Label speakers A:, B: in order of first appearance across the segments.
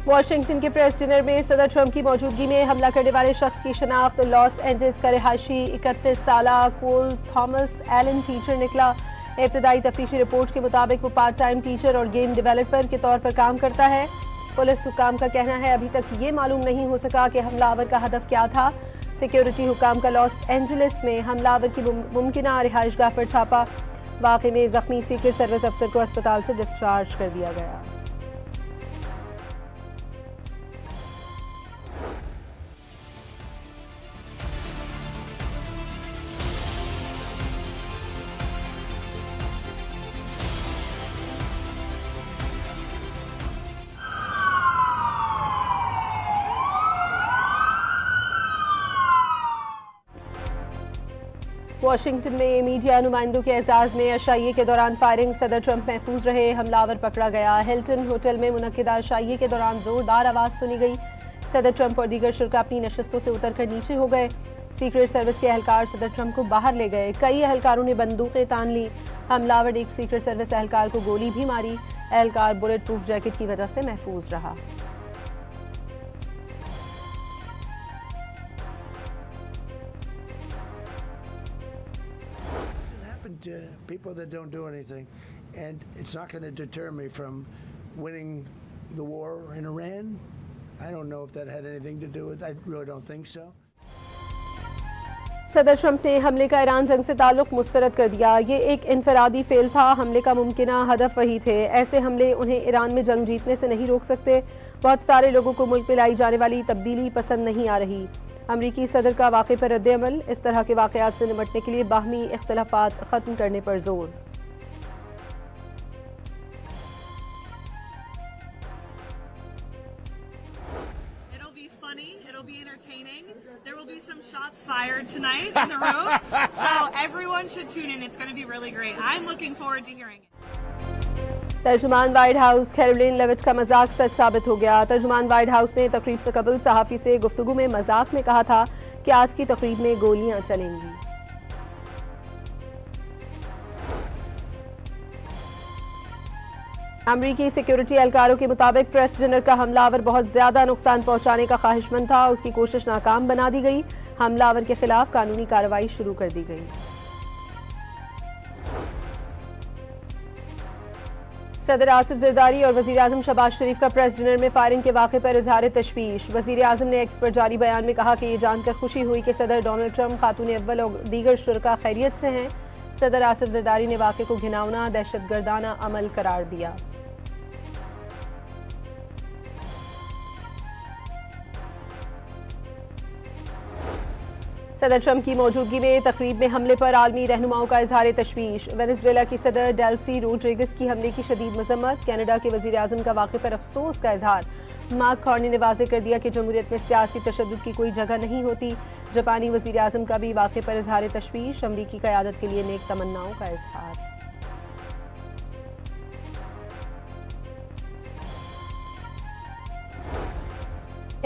A: Washington के press dinner में सदर ट्रंप की मौजूदगी में हमला करने वाले शख्स की शनाख्त लॉस एंजल्स का रिहायशी 31 साला कोल थॉमस एलन टीचर निकला। इब्तदाई तफ्तीशी रिपोर्ट के मुताबिक वो पार्ट टाइम टीचर और गेम डेवलपर के तौर पर काम करता है। पुलिस हुकाम का कहना है अभी तक ये मालूम नहीं हो सका कि हमलावर का हदफ क्या था। सिक्योरिटी हुकाम का लॉस एंजलिस में हमलावर की मुमकिना रिहाइशगाह पर छापा। वाक़े में जख्मी सीक्रेट सर्विस अफसर को अस्पताल से डिस्चार्ज कर दिया गया। वाशिंगटन में मीडिया नुमाइंदों के एजाज में अशाइये के दौरान फायरिंग, सदर ट्रंप महफूज रहे, हमलावर पकड़ा गया। हिल्टन होटल में मुनक्किदा अशाइये के दौरान जोरदार आवाज सुनी गई। सदर ट्रंप और दीगर शुरा अपनी नशस्तों से उतरकर नीचे हो गए। सीक्रेट सर्विस के एहलकार सदर ट्रंप को बाहर ले गए। कई एहलकारों ने बंदूकें तान ली। हमलावर ने एक सीक्रेट सर्विस एहलकार को गोली भी मारी। एहलकार बुलेट प्रूफ जैकेट की वजह से महफूज रहा।
B: To people that don't do anything, and it's not going to deter me from winning the war in Iran. I don't know if that had anything to do with it. I really don't think so.
A: सदर Trump ने हमले का Iran जंग से ताल्लुक मुस्तरद कर दिया। ये एक इनफरादी फेल था। हमले का मुमकिना हदफ वही थे। ऐसे हमले उन्हें ईरान में जंग जीतने से नहीं रोक सकते। बहुत सारे लोगों को मुल्क में लाई जाने वाली तब्दीली पसंद नहीं आ रही। अमरीकी सदर का वाक़े पर रद्द-ए-अमल, इस तरह के वाक़यात से निपटने के लिए बाहमी इख्तिलाफात ख़त्म करने पर जोर।
C: It'll be entertaining. There will be some shots fired tonight in the room. So everyone should tune in. It's going to be really great. I'm looking forward to hearing it.
A: तर्जुमान व्हाइट हाउस कैरोलिन लेविट का मजाक सच साबित हो गया। तर्जुमान White house ने तकरीब से कबल सहाफ़ी से गुफ्तगू में मजाक में कहा था कि आज की तकरीब में गोलियां चलेंगी। अमरीकी सिक्योरिटी एहलकारों के मुताबिक प्रेस डिनर का हमलावर बहुत ज्यादा नुकसान पहुंचाने का ख्वाहिशमंद था। उसकी कोशिश नाकाम बना दी गई। हमलावर के खिलाफ कानूनी कार्रवाई शुरू कर दी गई। सदर आसिफ जरदारी और वज़ीर आज़म शहबाज शरीफ का प्रेस डिनर में फायरिंग के वाक़े पर इजहार तशवीश। वज़ीर आज़म ने एक्स पर जारी बयान में कहा कि ये जानकर खुशी हुई कि सदर डोनाल्ड ट्रंप खातून अव्वल और दीगर शुरका खैरियत से हैं। सदर आसिफ जरदारी ने वाक़े को घिनौना दहशतगर्दाना अमल करार दिया। सदर ट्रंप की मौजूदगी में तकरीब में हमले पर आलमी रहनुमाओं का इजहार तशवीश। वेनेजुएला की सदर डेल्सी रोड्रिगस की हमले की शदीद मजम्मत। कनाडा के वज़ीर आज़म का वाक़े पर अफसोस का इजहार। मार्क कार्नी ने वाज़ेह कर दिया कि जमहूरियत में सियासी तशद्दुद की कोई जगह नहीं होती। जापानी वज़ीर आज़म का भी वाक़े पर इजहार तशवीश। अमरीकी क़यादत के लिए नेक तमन्नाओं का इजहार।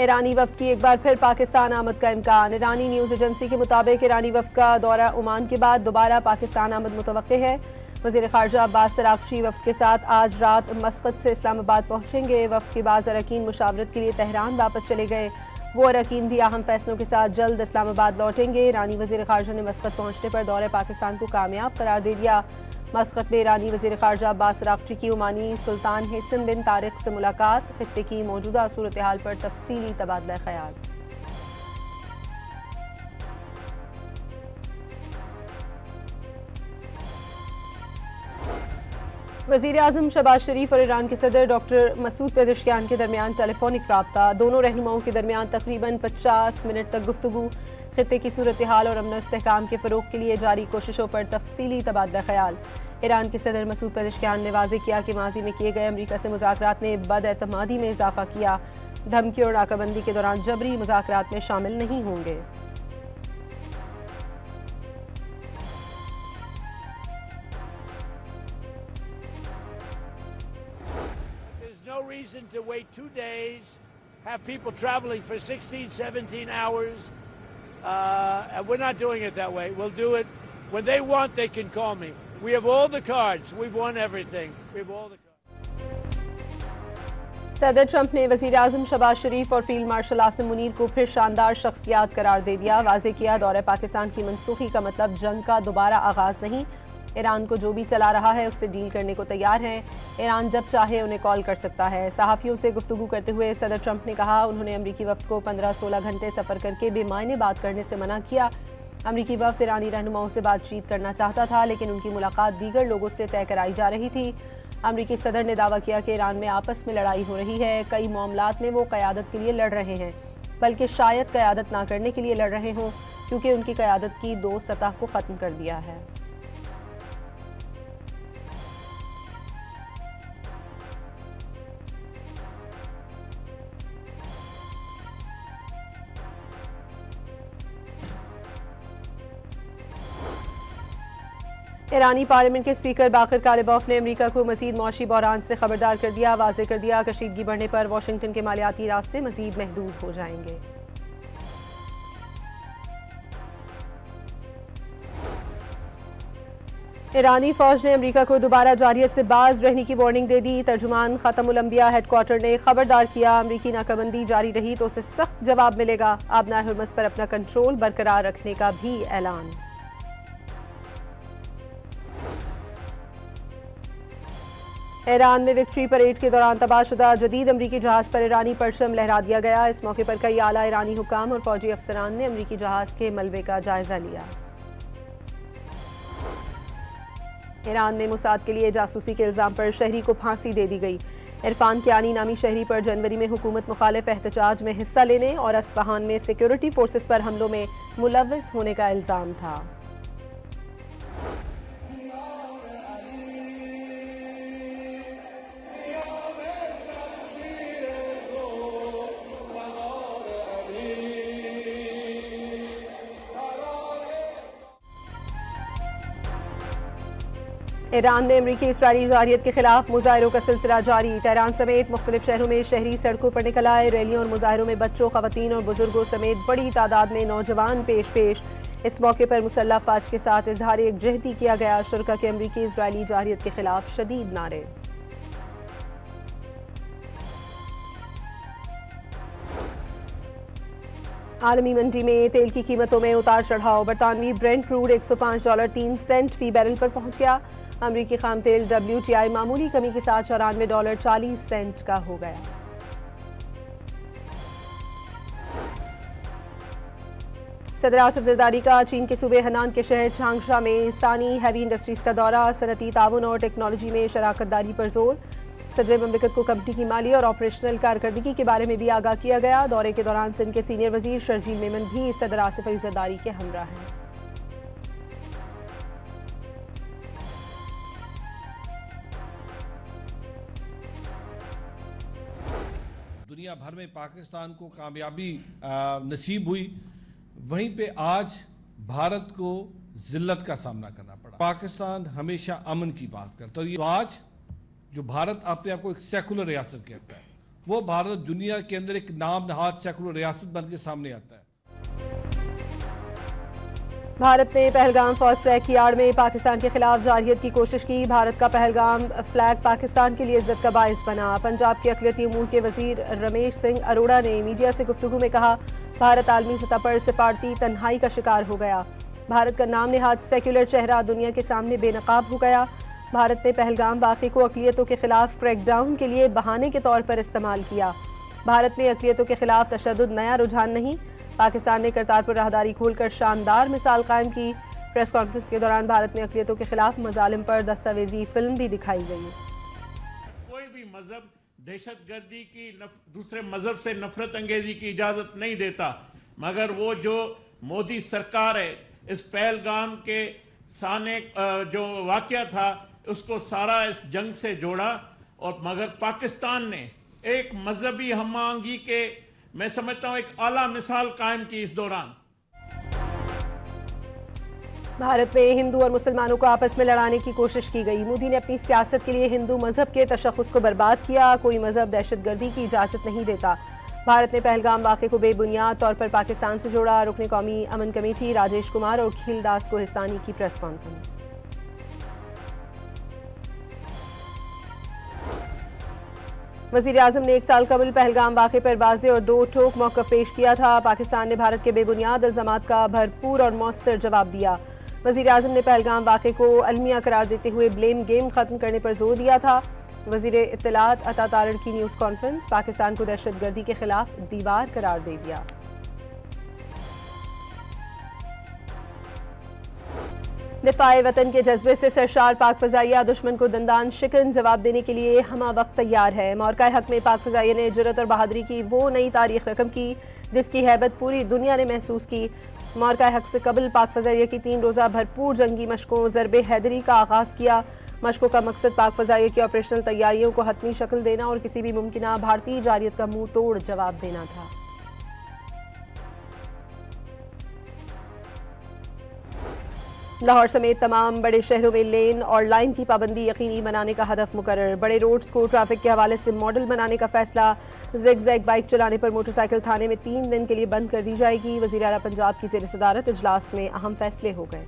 A: ईरानी वफ्द की एक बार फिर पाकिस्तान आमद का इम्कान। ईरानी न्यूज़ एजेंसी के मुताबिक ईरानी वफ्द का दौरा ओमान के बाद दोबारा पाकिस्तान आमद मुतवक्के है। वज़ीर ख़ारजा अब्बास अराग़ची वफ्द के साथ आज रात मस्कत से इस्लामाबाद पहुंचेंगे। वफ्द के बाद अरकान मुशावरत के लिए तेहरान वापस चले गए। वो अरकान भी अहम फैसलों के साथ जल्द इस्लामाबाद लौटेंगे। ईरानी वज़ीर ख़ारजा ने मस्कत पहुंचने पर दौरे पाकिस्तान को कामयाब करार दे दिया। मस्कत में ईरानी वज़ीर ख़ारजा अब्बास अराग़ची की ओमानी सुल्तान हिसन बिन तारिक से मुलाकात। खित्ते की मौजूदा सूरत हाल पर तफसीली तबादला ख्याल। वज़ीर आज़म शहबाज शरीफ और ईरान के सदर डॉक्टर मसूद पेज़ेश्कियान के दरमियान टेलीफोनिक राब्ता। दोनों रहनुमाओं के दरमियान तकरीबन 50 मिनट तक गुफ्तगू। खित्ते की सूरत हाल और अमन इस्तेहकाम के फ़रोग़ के लिए जारी कोशिशों पर तफसीली तबादला ख्याल। ईरान के सदर मसूद पेज़ेश्कियान ने वाज़ेह किया कि माजी में किए गए अमरीका से मुज़ाकरात ने बदएतमादी में इजाफा किया। धमकी और नाकाबंदी के दौरान जबरी मुज़ाकरात में शामिल नहीं होंगे।
D: No reason to wait 2 days
B: have people traveling for 16, 17 hours. And we're not doing it that way. We'll do it when they want. They can call me. We have all the cards. We've won everything. We have all the cards.
A: सदर Trump ने वज़ीर आज़म शहबाज शरीफ और field marshal Asim Munir को फिर शानदार शख्सियात करार दे दिया। वाज़े किया दौरे पाकिस्तान की मनसूखी का मतलब जंग का दोबारा आगाज़ नहीं। ईरान को जो भी चला रहा है उससे डील करने को तैयार हैं। ईरान जब चाहे उन्हें कॉल कर सकता है। सहाफ़ियों से गुफ्तगू करते हुए सदर ट्रंप ने कहा उन्होंने अमरीकी वफ़द को 15-16 घंटे सफ़र करके बेमायने बात करने से मना किया। अमरीकी वफ़द ईरानी रहनुमाओं से बातचीत करना चाहता था, लेकिन उनकी मुलाकात दीगर लोगों से तय कराई जा रही थी। अमरीकी सदर ने दावा किया कि ईरान में आपस में लड़ाई हो रही है। कई मामलात में वो क़यादत के लिए लड़ रहे हैं, बल्कि शायद क़यादत ना करने के लिए लड़ रहे हों, क्योंकि उनकी क़यादत की 2 सतह को ख़त्म कर दिया है। ईरानी पार्लियामेंट के स्पीकर बाकर कालिबॉफ ने अमेरिका को मजीद मौशी बहरान से खबरदार कर दिया। वाज़े कर दिया कशीदगी बढ़ने पर वाशिंगटन के मालियाती रास्ते मजीद महदूद हो जाएंगे। ईरानी फौज ने अमेरिका को दोबारा जारियत से बाज रहने की वार्निंग दे दी। तर्जुमान ख़तमुल अंबिया हेडक्वार्टर ने खबरदार किया अमेरिकी नाकाबंदी जारी रही तो उसे सख्त जवाब मिलेगा। आबनाए हुर्मुज़ पर अपना कंट्रोल बरकरार रखने का भी ऐलान। ईरान में विक्ट्री परेड के दौरान तबाहशुदा जदीद अमरीकी जहाज पर ईरानी परचम लहरा दिया गया। इस मौके पर कई आला ईरानी हुकाम और फौजी अफसरान ने अमरीकी जहाज के मलबे का जायजा लिया। ईरान में मुसाद के लिए जासूसी के इल्जाम पर शहरी को फांसी दे दी गई। इरफान कियानी नामी शहरी पर जनवरी में हुकूमत मुखालिफ एहतजाज में हिस्सा लेने और अस्फहान में सिक्योरिटी फोर्सेस पर हमलों में मुलव्वस होने का इल्जाम था। ईरान में अमरीकी इसराइली जारियत के खिलाफ मुजाहिरों का सिलसिला जारी। तेहरान समेत मुख्तलिफ शहरों में शहरी सड़कों पर निकल आए। रैलियों और मुजाहिरों में बच्चों, खवातीन और बुजुर्गों समेत बड़ी तादाद में नौजवान पेश। इस मौके पर मुसल्लह अफवाज के साथ इजहार यकजहती किया गया। शुरका के अमरीकी इसराइली जारियत के खिलाफ शदीद नारे। आलमी मंडी में तेल की कीमतों में उतार चढ़ाव। बरतानवी ब्रेंट क्रूड $105.03 फी बैरल पर पहुंच गया। अमरीकी खाम तेल WTI मामूली कमी के साथ $94.40 का हो गया। सदर आसिफ जरदारी का चीन के सूबे हनान के शहर चांगशा में सानी हैवी इंडस्ट्रीज का दौरा। सनती ताउन और टेक्नोलॉजी में शराकत दारी पर जोर। सदर ममलिकत को कंपनी की माली और ऑपरेशनल कारकर्दगी के बारे में भी आगाह किया गया। दौरे के दौरान सिंध के सीनियर वजीर शर्जील मेमन भी सदर आसिफ जरदारी के हमरा हैं।
D: दुनिया भर में पाकिस्तान को कामयाबी नसीब हुई, वहीं पे आज भारत को जिल्लत का सामना करना पड़ा। पाकिस्तान हमेशा अमन की बात करता है, तो आज जो भारत अपने आप को एक सेकुलर रियासत कहता है, वो भारत दुनिया के अंदर एक नाम नहाद सेकुलर रियासत बन के सामने आता है।
A: भारत ने पहलगाम फौज फ्लैग की आड़ में पाकिस्तान के खिलाफ जारियत की कोशिश की। भारत का पहलगाम फ्लैग पाकिस्तान के लिए इज्जत का बाइस बना। पंजाब के अक़लियती उमूर के वजीर रमेश सिंह अरोड़ा ने मीडिया से गुफ्तगू में कहा, भारत आलमी सतह पर सिफारती तन्हाई का शिकार हो गया। भारत का नाम नेहाद सेक्युलर चेहरा दुनिया के सामने बेनकाब हो गया। भारत ने पहलगाम वाक़े को अक़लियतों के खिलाफ क्रैकडाउन के लिए बहाने के तौर पर इस्तेमाल किया। भारत में अक़लियतों के खिलाफ तशद्दुद नया रुझान नहीं। पाकिस्तान ने करतारपुर राहदारी खोलकर शानदार मिसाल कायम की। प्रेस कॉन्फ्रेंस के दौरान भारत में अक़लियतों के खिलाफ मजालिम पर दस्तावेजी फिल्म भी दिखाई गई।
E: कोई भी मजहब दहशतगर्दी की दूसरे मजहब से नफरत अंगेजी की इजाजत नहीं देता, मगर वो जो मोदी सरकार है इस पहलगाम के साने जो वाक़या था उसको सारा इस जंग से जोड़ा, और मगर पाकिस्तान ने एक मजहबी हमआहंगी के मैं समझता हूं एक आला मिसाल कायम की इस दौरान।
A: भारत में हिंदू और मुसलमानों को आपस में लड़ाने की कोशिश की गई। मोदी ने अपनी सियासत के लिए हिंदू मजहब के तशख़्ख़ुस को बर्बाद किया। कोई मजहब दहशतगर्दी की इजाज़त नहीं देता। भारत ने पहलगाम वाक़े को बेबुनियाद तौर पर पाकिस्तान से जोड़ा। रुकने कौमी अमन कमेटी राजेश कुमार और खीलदास कोहिस्तानी की प्रेस कॉन्फ्रेंस। वज़ीर-ए-आज़म ने 1 साल कबल पहलगाम वाक़े पर वाज़ेह और 2 टोक मौक़िफ़ पेश किया था। पाकिस्तान ने भारत के बेबुनियाद इल्ज़ामात का भरपूर और मौसर जवाब दिया। वज़ीर-ए-आज़म ने पहलगाम वाक़े को अलमिया करार देते हुए ब्लेम गेम ख़त्म करने पर जोर दिया था। वज़ीर इत्तलात अता तारड़ की न्यूज़ कॉन्फ्रेंस। पाकिस्तान को दहशतगर्दी के खिलाफ दीवार करार दे दिया। दिफाए वतन के जज्बे से सरशार पाक फ़ज़ाइया दुश्मन को दंदान शिकन जवाब देने के लिए हमा वक्त तैयार है। मौरका हक में पाक फ़ज़ाइया ने जुर्रत और बहादुरी की वो नई तारीख रकम की जिसकी हैबत पूरी दुनिया ने महसूस की। मौरका हक से कबल पाक फ़ज़ाइया की 3 रोज़ा भरपूर जंगी मशकों ज़रबे हैदरी का आगाज़ किया। मशकों का मकसद पाक फ़ज़ाइया की ऑपरेशनल तैयारियों को हतमी शक्ल देना और किसी भी मुमकिना भारतीय जारियत का मुंह तोड़ जवाब देना था। लाहौर समेत तमाम बड़े शहरों में लेन और लाइन की पाबंदी यकीनी बनाने का हदफ मुकर्रर। बड़े रोड्स को ट्रैफिक के हवाले से मॉडल बनाने का फैसला। ज़िग-ज़ैग बाइक चलाने पर मोटरसाइकिल थाने में 3 दिन के लिए बंद कर दी जाएगी। वज़ीर आला पंजाब की ज़ेर सदारत इजलास में अहम फैसले हो गए।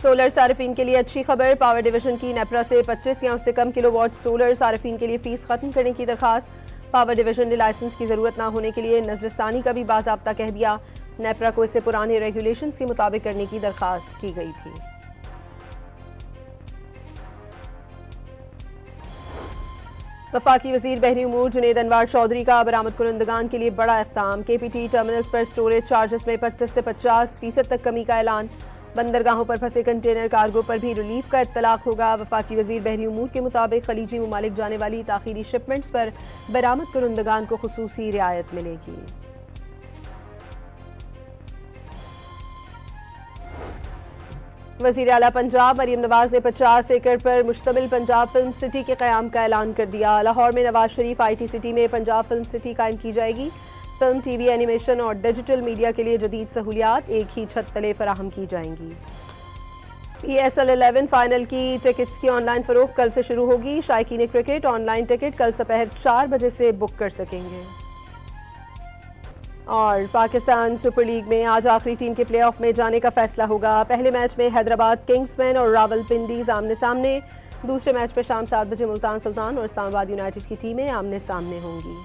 A: सोलर सार्फिन के लिए अच्छी खबर। पावर डिवीजन की नेपरा से 25 या उससे कम किलोवाट सोलर सार्फिन के लिए फीस खत्म करने की दरखास्त। पावर डिवीजन ने लाइसेंस की जरूरत न होने के लिए नजरसानी का भी बाज़ाब्ता कह दिया। नेपरा को इसे पुराने रेगुलेशंस के मुताबिक करने की दरखास्त की गई थी। वफाकी वजीर बहरी उमूर जुनेद अनवार चौधरी का बरामद कुनंदगान के लिए बड़ा इक़दाम। केपीटी टर्मिनल्स पर स्टोरेज चार्जेस में 25 से 50% तक कमी का ऐलान। बंदरगाहों पर फंसे कंटेनर कार्गो पर भी रिलीफ का इत्तलाक होगा। वफाकी वजीर बहरी उमूर के मुताबिक खलीजी ममालिक जाने वाली ताखीरी शिपमेंट्स पर बरामद कुनंदगान को खुसूसी रियायत मिलेगी। वज़ीर आला पंजाब मरीम नवाज ने 50 एकड़ पर मुश्तमिल पंजाब फिल्म सिटी के क़याम का ऐलान कर दिया। लाहौर में नवाज शरीफ IT सिटी में पंजाब फिल्म सिटी कायम की जाएगी। फिल्म, TV, एनिमेशन और डिजिटल मीडिया के लिए जदीद सहूलियात एक ही छत तले फराहम की जाएंगी। ESL 11 फाइनल की टिकट्स की ऑनलाइन फरोख्त कल से शुरू होगी। शायकीन क्रिकेट ऑनलाइन टिकट कल दोपहर 4 बजे से बुक कर सकेंगे। और पाकिस्तान सुपर लीग में आज आखिरी टीम के प्लेऑफ में जाने का फैसला होगा। पहले मैच में हैदराबाद किंग्समैन और रावलपिंडीज आमने सामने। दूसरे मैच पर शाम 7 बजे मुल्तान सुल्तान और इस्लामाबाद यूनाइटेड की टीमें आमने सामने होंगी।